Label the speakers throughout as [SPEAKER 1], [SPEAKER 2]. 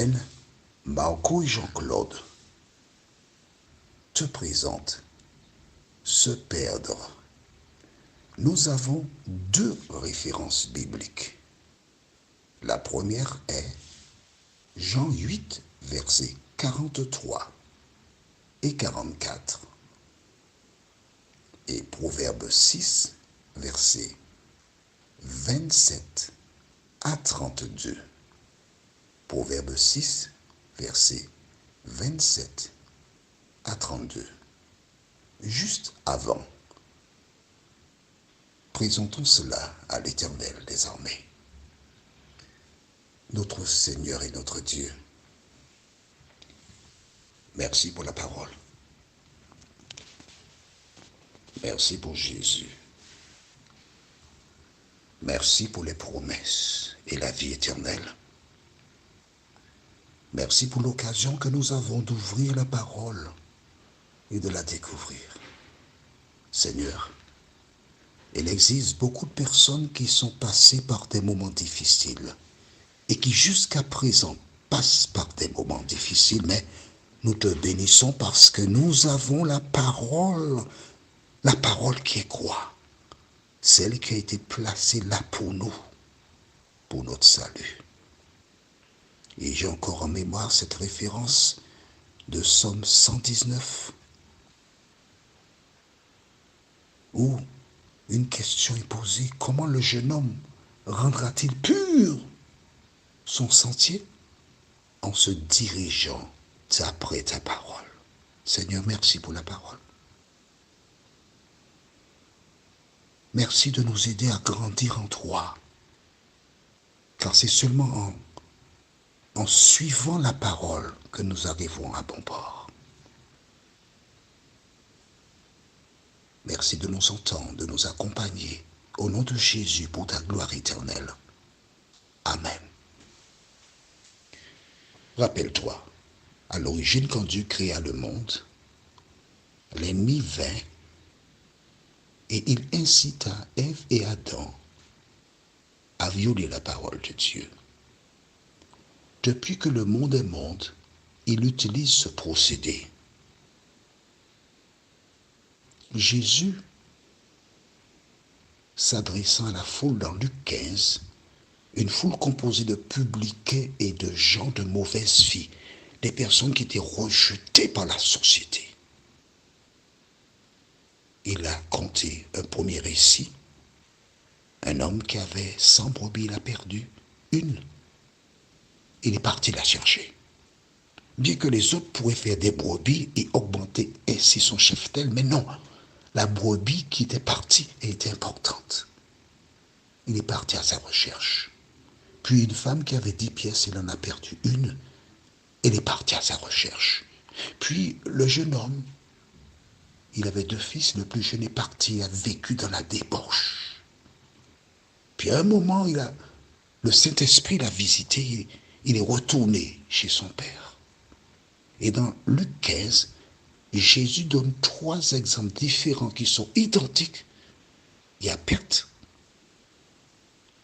[SPEAKER 1] Amen. Marco et Jean-Claude te présentent Se perdre. Nous avons deux références bibliques. La première est Jean 8, versets 43 et 44. Et Proverbe 6, versets 27 à 32. Proverbe 6, versets 27 à 32. Juste avant, présentons cela à l'Éternel des armées. Notre Seigneur et notre Dieu, merci pour la parole. Merci pour Jésus. Merci pour les promesses et la vie éternelle. Merci pour l'occasion que nous avons d'ouvrir la parole et de la découvrir. Seigneur, il existe beaucoup de personnes qui sont passées par des moments difficiles et qui jusqu'à présent passent par des moments difficiles, mais nous te bénissons parce que nous avons la parole qui est quoi? Celle qui a été placée là pour nous, pour notre salut. Et j'ai encore en mémoire cette référence de Psaume 119, où une question est posée: comment le jeune homme rendra-t-il pur son sentier? En se dirigeant après ta parole. Seigneur, merci pour la parole. Merci de nous aider à grandir en toi. Car c'est seulement en suivant la parole que nous arrivons à bon port. Merci de nous entendre, de nous accompagner. Au nom de Jésus, pour ta gloire éternelle. Amen. Rappelle-toi, à l'origine, quand Dieu créa le monde, l'ennemi vint et il incita Ève et Adam à violer la parole de Dieu. Depuis que le monde est monde, il utilise ce procédé. Jésus, s'adressant à la foule dans Luc 15, une foule composée de publicains et de gens de mauvaise vie, des personnes qui étaient rejetées par la société. Il a conté un premier récit. Un homme qui avait 100 brebis, il a perdu une. Il est parti la chercher. Bien que les autres pourraient faire des brebis et augmenter ainsi son cheptel, mais non, la brebis qui était partie était importante. Il est parti à sa recherche. Puis une femme qui avait 10 pièces, il en a perdu une. Il est parti à sa recherche. Puis le jeune homme, il avait 2 fils, le plus jeune est parti, il a vécu dans la débauche. Puis à un moment, le Saint-Esprit l'a visité, il est retourné chez son père. Et dans Luc 15, Jésus donne 3 exemples différents qui sont identiques. Il y a perte.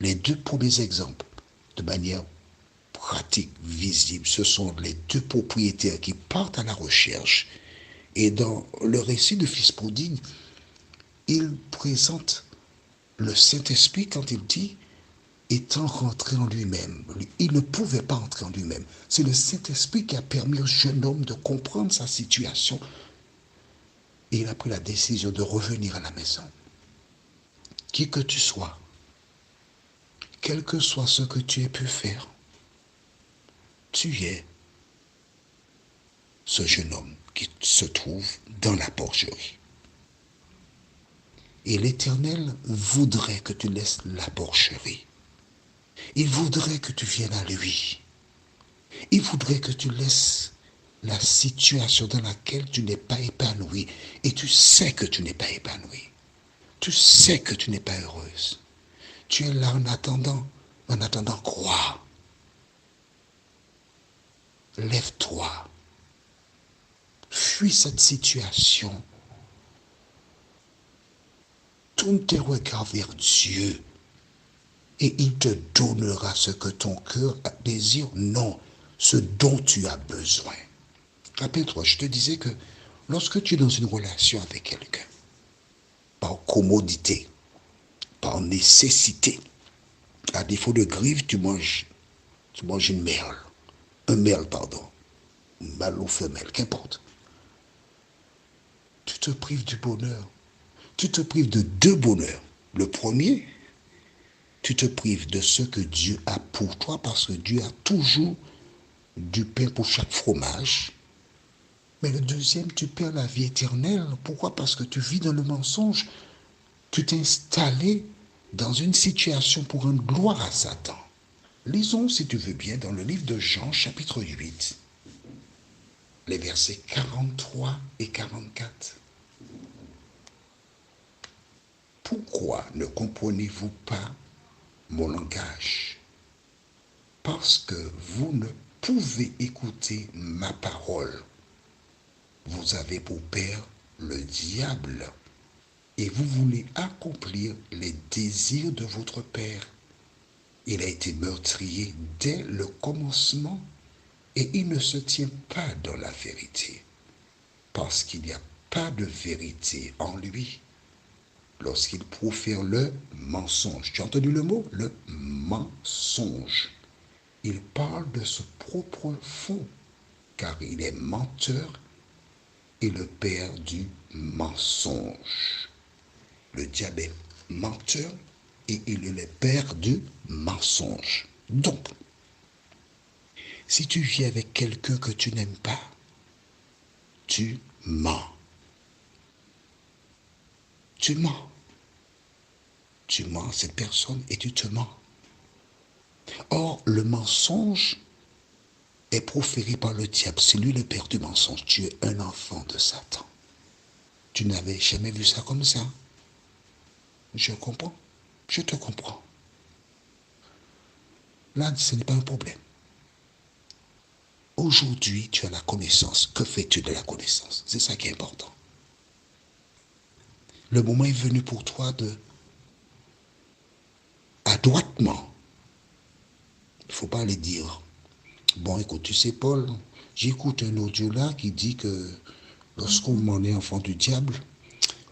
[SPEAKER 1] Les 2 premiers exemples, de manière pratique, visible, ce sont les 2 propriétaires qui partent à la recherche. Et dans le récit de fils prodigue, il présente le Saint-Esprit quand il dit étant rentré en lui-même. Il ne pouvait pas entrer en lui-même. C'est le Saint-Esprit qui a permis au jeune homme de comprendre sa situation. Et il a pris la décision de revenir à la maison. Qui que tu sois, quel que soit ce que tu aies pu faire, tu es ce jeune homme qui se trouve dans la porcherie. Et l'Éternel voudrait que tu laisses la porcherie. Il voudrait que tu viennes à lui. Il voudrait que tu laisses la situation dans laquelle tu n'es pas épanoui. Et tu sais que tu n'es pas épanoui. Tu sais que tu n'es pas heureuse. Tu es là en attendant crois. Lève-toi. Fuis cette situation. Tourne tes regards vers Dieu et il te donnera ce que ton cœur désire. Non, ce dont tu as besoin. Rappelle-toi, je te disais que lorsque tu es dans une relation avec quelqu'un, par commodité, par nécessité, à défaut de grive, tu manges une merle. Un merle, pardon. Mâle ou femelle, qu'importe. Tu te prives du bonheur. Tu te prives de deux bonheurs. Le premier, tu te prives de ce que Dieu a pour toi parce que Dieu a toujours du pain pour chaque fromage. Mais le deuxième, tu perds la vie éternelle. Pourquoi? Parce que tu vis dans le mensonge. Tu t'es installé dans une situation pour rendre gloire à Satan. Lisons, si tu veux bien, dans le livre de Jean, chapitre 8, les versets 43 et 44. Pourquoi ne comprenez-vous pas mon langage? Parce que vous ne pouvez écouter ma parole. Vous avez pour père le diable et vous voulez accomplir les désirs de votre père. Il a été meurtrier dès le commencement et il ne se tient pas dans la vérité parce qu'il n'y a pas de vérité en lui. Lorsqu'il profère le mensonge, tu as entendu le mot? Le mensonge. Il parle de ce propre fond, car il est menteur et le père du mensonge. Le diable est menteur et il est le père du mensonge. Donc, si tu vis avec quelqu'un que tu n'aimes pas, tu mens. Tu mens. Tu mens à cette personne et tu te mens. Or, le mensonge est proféré par le diable. C'est lui le père du mensonge. Tu es un enfant de Satan. Tu n'avais jamais vu ça comme ça. Je comprends. Je te comprends. Là, ce n'est pas un problème. Aujourd'hui, tu as la connaissance. Que fais-tu de la connaissance? C'est ça qui est important. Le moment est venu pour toi de, adroitement, il ne faut pas aller dire, bon, écoute, tu sais, Paul, j'écoute un audio là qui dit que lorsqu'on m'en est enfant du diable,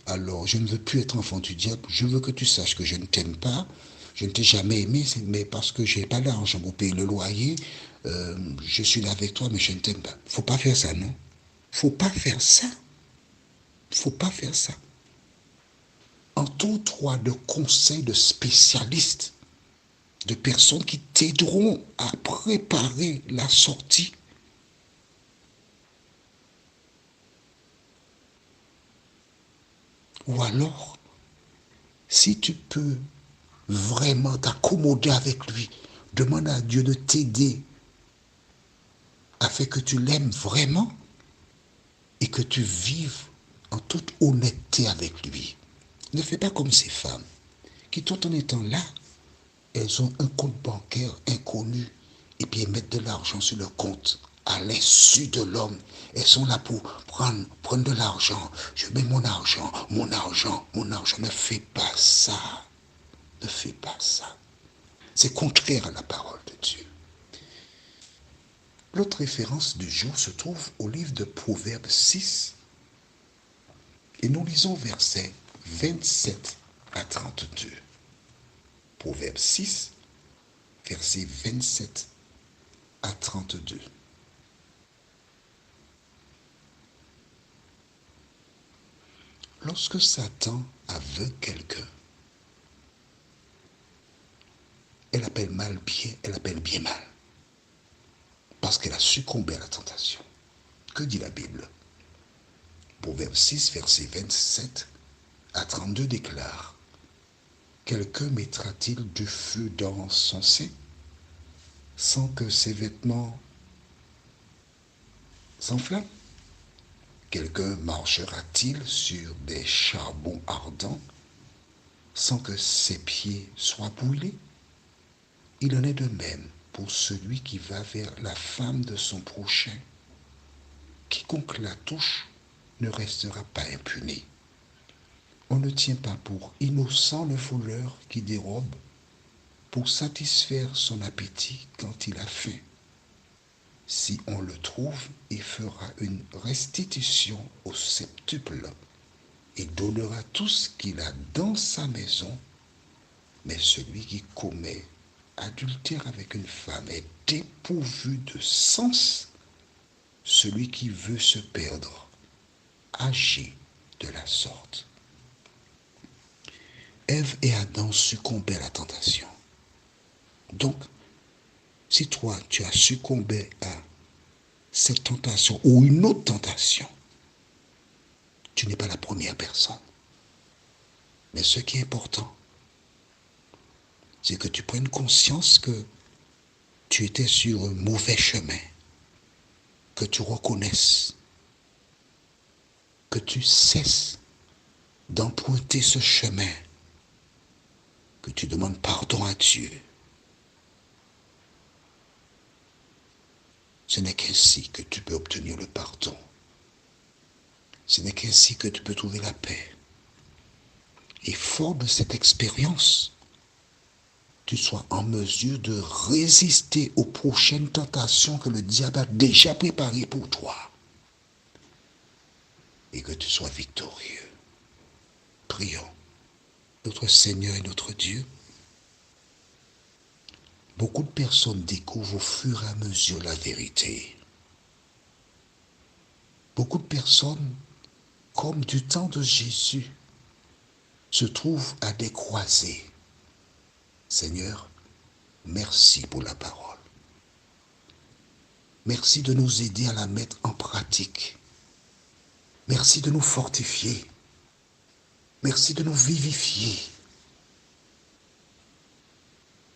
[SPEAKER 1] alors je ne veux plus être enfant du diable, je veux que tu saches que je ne t'aime pas, je ne t'ai jamais aimé, mais parce que je n'ai pas l'argent pour payer le loyer, je suis là avec toi, mais je ne t'aime pas. Il ne faut pas faire ça, non? Il ne faut pas faire ça. Il ne faut pas faire ça. Entoure-toi de conseils de spécialistes, de personnes qui t'aideront à préparer la sortie. Ou alors, si tu peux vraiment t'accommoder avec lui, demande à Dieu de t'aider afin que tu l'aimes vraiment et que tu vives en toute honnêteté avec lui. Ne fais pas comme ces femmes qui, tout en étant là, elles ont un compte bancaire inconnu et puis elles mettent de l'argent sur le compte à l'insu de l'homme. Elles sont là pour prendre de l'argent. Je mets mon argent, mon argent, mon argent. Ne fais pas ça. Ne fais pas ça. C'est contraire à la parole de Dieu. L'autre référence du jour se trouve au livre de Proverbes 6 et nous lisons versets 27 à 32. Proverbe 6, versets 27 à 32. Lorsque Satan aveugle quelqu'un, elle appelle mal bien, elle appelle bien mal. Parce qu'elle a succombé à la tentation. Que dit la Bible? Proverbe 6, verset 27 à 32 déclare: quelqu'un mettra-t-il du feu dans son sein sans que ses vêtements s'enflamment? Quelqu'un marchera-t-il sur des charbons ardents sans que ses pieds soient brûlés? Il en est de même pour celui qui va vers la femme de son prochain. Quiconque la touche ne restera pas impuni. On ne tient pas pour innocent le voleur qui dérobe pour satisfaire son appétit quand il a faim. si on le trouve, il fera une restitution au septuple. Il donnera tout ce qu'il a dans sa maison, mais celui qui commet adultère avec une femme est dépourvu de sens. Celui qui veut se perdre agit de la sorte. Ève et Adam succombaient à la tentation. Donc, si toi, tu as succombé à cette tentation ou une autre tentation, tu n'es pas la première personne. Mais ce qui est important, c'est que tu prennes conscience que tu étais sur un mauvais chemin, que tu reconnaisses, que tu cesses d'emprunter ce chemin, que tu demandes pardon à Dieu. Ce n'est qu'ainsi que tu peux obtenir le pardon. Ce n'est qu'ainsi que tu peux trouver la paix. Et fort de cette expérience, tu sois en mesure de résister aux prochaines tentations que le diable a déjà préparées pour toi. Et que tu sois victorieux. Prions. Notre Seigneur et notre Dieu, beaucoup de personnes découvrent au fur et à mesure la vérité. Beaucoup de personnes, comme du temps de Jésus, se trouvent à des croisées. Seigneur, merci pour la parole. Merci de nous aider à la mettre en pratique. Merci de nous fortifier. Merci de nous vivifier.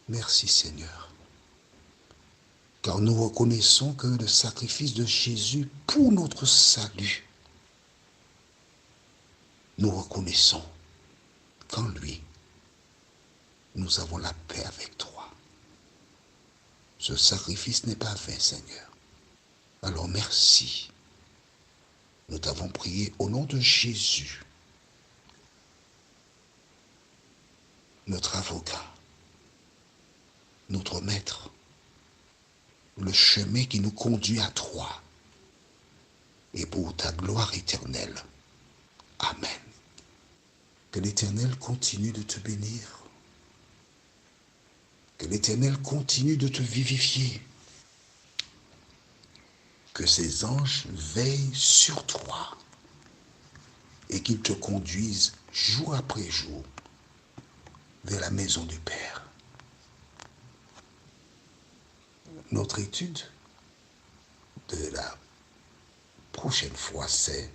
[SPEAKER 1] Merci Seigneur. Car nous reconnaissons que le sacrifice de Jésus pour notre salut, nous reconnaissons qu'en lui, nous avons la paix avec toi. Ce sacrifice n'est pas vain, Seigneur. Alors merci. Nous t'avons prié au nom de Jésus, notre avocat, notre maître, le chemin qui nous conduit à toi et pour ta gloire éternelle. Amen. Que l'Éternel continue de te bénir. Que l'Éternel continue de te vivifier. Que ses anges veillent sur toi et qu'ils te conduisent jour après jour vers la maison du Père. Notre étude de la prochaine fois, c'est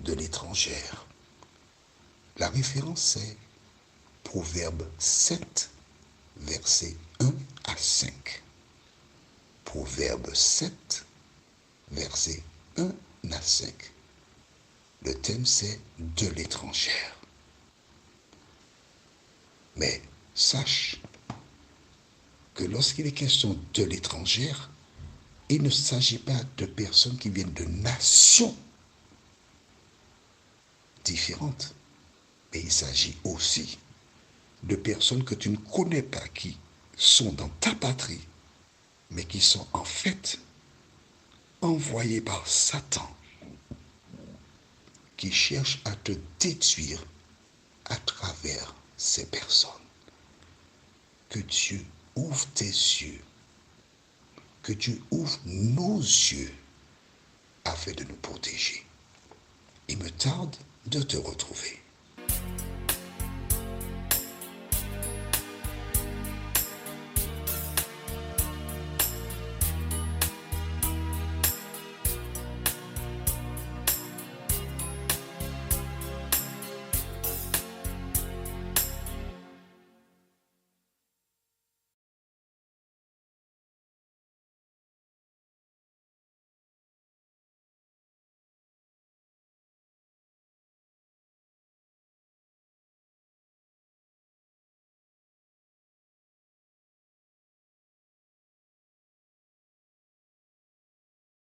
[SPEAKER 1] de l'étrangère. La référence est Proverbe 7, versets 1 à 5. Proverbe 7, versets 1 à 5. Le thème, c'est de l'étrangère. Mais sache que lorsqu'il est question de l'étrangère, il ne s'agit pas de personnes qui viennent de nations différentes, mais il s'agit aussi de personnes que tu ne connais pas, qui sont dans ta patrie, mais qui sont en fait envoyées par Satan, qui cherche à te détruire à travers ces personnes. Que Dieu ouvre tes yeux, que Dieu ouvre nos yeux afin de nous protéger. Il me tarde de te retrouver.